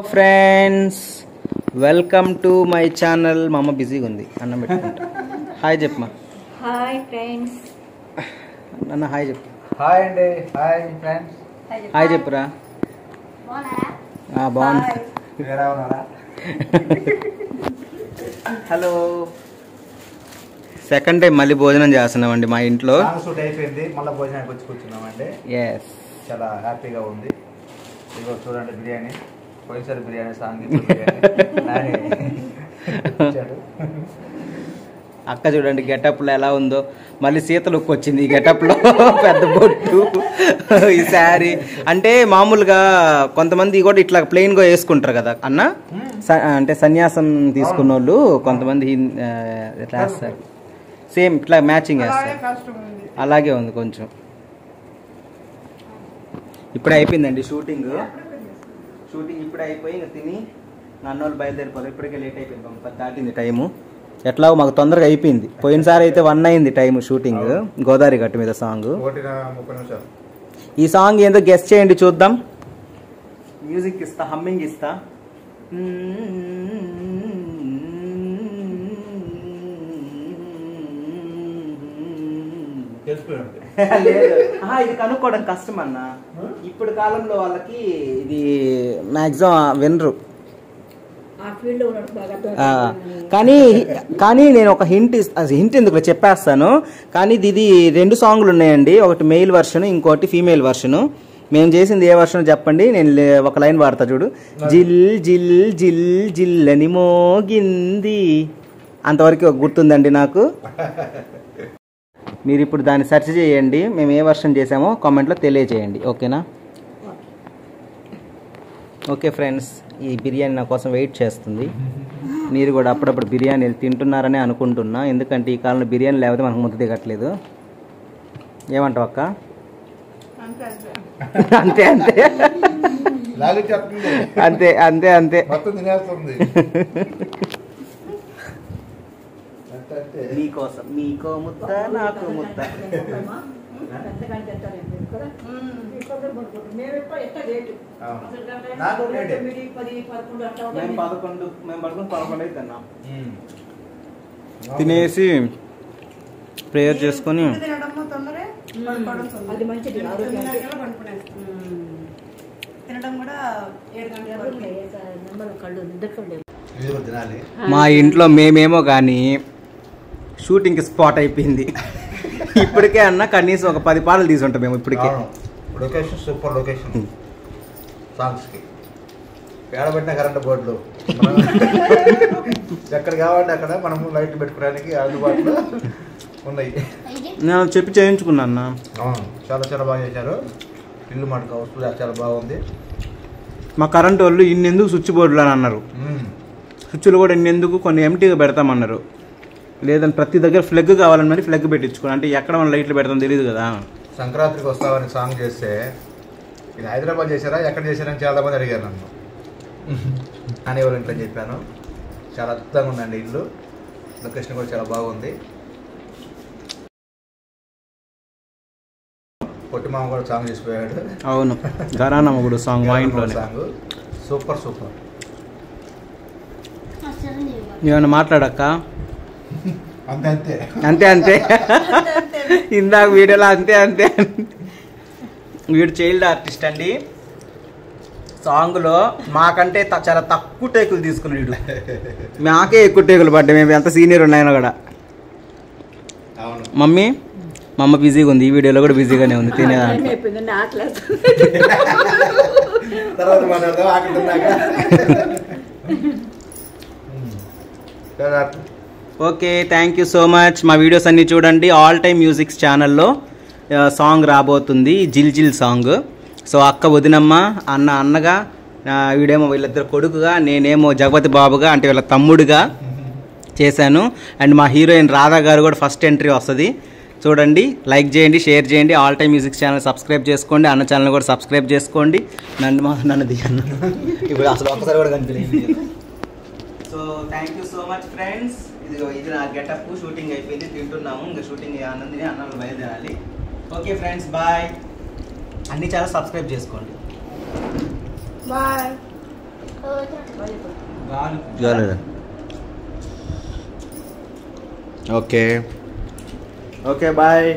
Friends welcome to my channel. మా అమ్మ బిజీగా ఉంది, అన్నం పెట్టుకుంటా. హాయ్ చెప్పమా. Hi friends. అన్న హాయ్ చెప్పు. హాయ్ అండి. Hi friends. హాయ్ చెప్పురా. బాగున్నా. హలో. సెకండ్ టైం మళ్ళీ భోజనం చేస్తున్నామండి మా ఇంట్లో. షూట్ అయిపోయింది, మళ్ళీ భోజనానికి వచ్చి కూర్చున్నామండి. ఎస్, చాలా హ్యాపీగా ఉంది. ఇదిగో చూడండి బిర్యానీ, పోయినసారి బిర్యానీ సాంగ్ అక్క చూడండి గెటప్లో ఎలా ఉందో. మళ్ళీ సీత లుక్ వచ్చింది ఈ గెటప్లో. పెద్ద బొట్టు, ఈ శారీ. అంటే మామూలుగా కొంతమంది కూడా ఇట్లా ప్లెయిన్గా వేసుకుంటారు కదా అన్న, అంటే సన్యాసం తీసుకున్న వాళ్ళు కొంతమంది ఇట్లా వేస్తారు. సేమ్ ఇట్లా మ్యాచింగ్ వేస్తారు. అలాగే ఉంది కొంచెం. ఇప్పుడే అయిపోయిందండి షూటింగ్ ఇప్పుడే అయిపోయి ఇంకా తిని నన్నోళ్ళు బయలుదేరిపోతారు. ఇప్పటికే లేట్ అయిపోయింది, 10 దాటింది టైము. ఎట్లా మాకు తొందరగా అయిపోయింది. పోయినసారి అయితే 1 అయింది టైం షూటింగ్. గోదావరి గట్టు మీద సాంగ్. ఈ సాంగ్ ఏందో గెస్ చేయండి చూద్దాం. మ్యూజిక్ ఇస్తా, హమ్మింగ్ ఇస్తా. ఇది కనుక్కోవడం కష్టం అన్న. ఇప్పుడు కాలంలో వాళ్ళకి ఇది మాక్సిమం వినరు. కానీ నేను ఒక హింట్ ఎందుకు చెప్పేస్తాను. కానీ ఇది 2 సాంగ్లు ఉన్నాయండి. ఒకటి మెయిల్ వర్షన్, ఇంకోటి ఫీమేల్ వర్షన్. మేము చేసింది ఏ వర్షన్ చెప్పండి. నేను ఒక లైన్ వాడతా చూడు. జిల్ జిల్ జిల్ జిల్ అని మోగింది, అంతవరకు గుర్తుందండి నాకు. మీరు ఇప్పుడు దాన్ని సెర్చ్ చేయండి, మేము ఏ వర్షన్ చేసామో కామెంట్లో తెలియజేయండి. ఓకేనా? ఓకే ఫ్రెండ్స్, ఈ బిర్యానీ నా కోసం వెయిట్ చేస్తుంది. మీరు కూడా అప్పుడప్పుడు బిర్యానీ తింటున్నారని అనుకుంటున్నా. ఎందుకంటే ఈ కాలంలో బిర్యానీ లేకపోతే మనకు ముద్ద దిగట్లేదు. ఏమంటావు అక్క? అంతే అంతే అంతే అంతే అంతే. మీకోసం, మీకో ముద్ద నాకు ముద్ద. తినేసి ప్రేయర్ చేసుకొని మా ఇంట్లో మేమేమో కానీ షూటింగ్కి స్పాట్ అయిపోయింది. ఇప్పటికే అన్న కనీసం ఒక 10 పాటలు తీసుంటాం మేము ఇప్పటికే. Location super location. సాంగ్స్కి ఏడబెట్టిన కరెంట్ బోర్డులు ఎక్కడ కావాలంటే అక్కడ మనము లైట్లు పెట్టుకోవడానికి అందుబాటులో ఉన్నాయి. నేను చెప్పి చేయించుకున్నా అన్న. చాలా చాలా బాగా చేశారు. ఇల్లు మటుకు వస్తువులు చాలా బాగుంది. మా కరెంట్ వాళ్ళు ఇన్నెందుకు స్విచ్ బోర్డులు అని అన్నారు. స్విచ్లు కూడా ఇన్నెందుకు, కొన్ని ఎంటీగా పెడతామన్నారు. లేదని ప్రతి దగ్గర ఫ్లగ్ కావాలని మరి ఫ్లగ్ పెట్టించుకోండి. అంటే ఎక్కడ మనం లైట్లు పెడతాం తెలియదు కదా. సంక్రాంతికి వస్తామని సాంగ్ చేస్తే ఇది హైదరాబాద్ చేశారా, ఎక్కడ చేశారని చాలా మంది అడిగారు నన్ను. అని వాళ్ళ ఇంట్లో చెప్పాను. చాలా అద్భుతంగా ఉందండి ఇల్లు. లొకేషన్ కూడా చాలా బాగుంది. పొట్టిమామ కూడా సాంగ్ చేసిపోయాడు. అవును, గరానమ్మ కూడా సాంగ్ మా ఇంట్లో సాంగ్ సూపర్ సూపర్. ఏమన్నా మాట్లాడక్క? అంతే అంతే అంతే అంతే. ఇందాక వీడియోలో అంతే అంతే. వీడు చైల్డ్ ఆర్టిస్ట్ అండి. సాంగ్లో మాకంటే చాలా తక్కువ టేకులు తీసుకున్నాడు. మాకే ఎక్కువ టేకులు పడ్డాయి. మేము ఎంత సీనియర్ ఉన్నాయో కూడా. మమ్మీ, మా అమ్మ బిజీగా ఉంది. ఈ వీడియోలో కూడా బిజీగానే ఉంది. తినేదాంట్లో okay, thank you so much. మా వీడియోస్ అన్నీ చూడండి. ఆల్ టైమ్ మ్యూజిక్స్ ఛానల్లో సాంగ్ రాబోతుంది, జిల్ జిల్ సాంగ్. సో అక్క వదినమ్మ, అన్న అన్నగా, వీడేమో వీళ్ళిద్దరు కొడుకుగా, నేనేమో జగపతి బాబుగా అంటే వీళ్ళ తమ్ముడుగా చేశాను. అండ్ మా హీరోయిన్ రాధా గారు కూడా ఫస్ట్ ఎంట్రీ వస్తుంది. చూడండి, లైక్ చేయండి, షేర్ చేయండి. All time music channel subscribe చేసుకోండి. అన్న ఛానల్ కూడా సబ్స్క్రైబ్ చేసుకోండి. నన్ను దిగన్న ఇప్పుడు అసలు ఒక్కసారి కూడా కనిపించలేదు. So thank you so much friends. ఇది నా గెటప్. షూటింగ్ అయిపోయింది, తింటున్నాము. ఇంకా షూటింగ్ ఆనందిని అన్నాలు బయలుదేరాలి. Okay friends, bye. అన్ని ఛానల్ సబ్స్క్రైబ్ చేసుకోండి. బాయ్. గాలి ఓకే ఓకే బాయ్.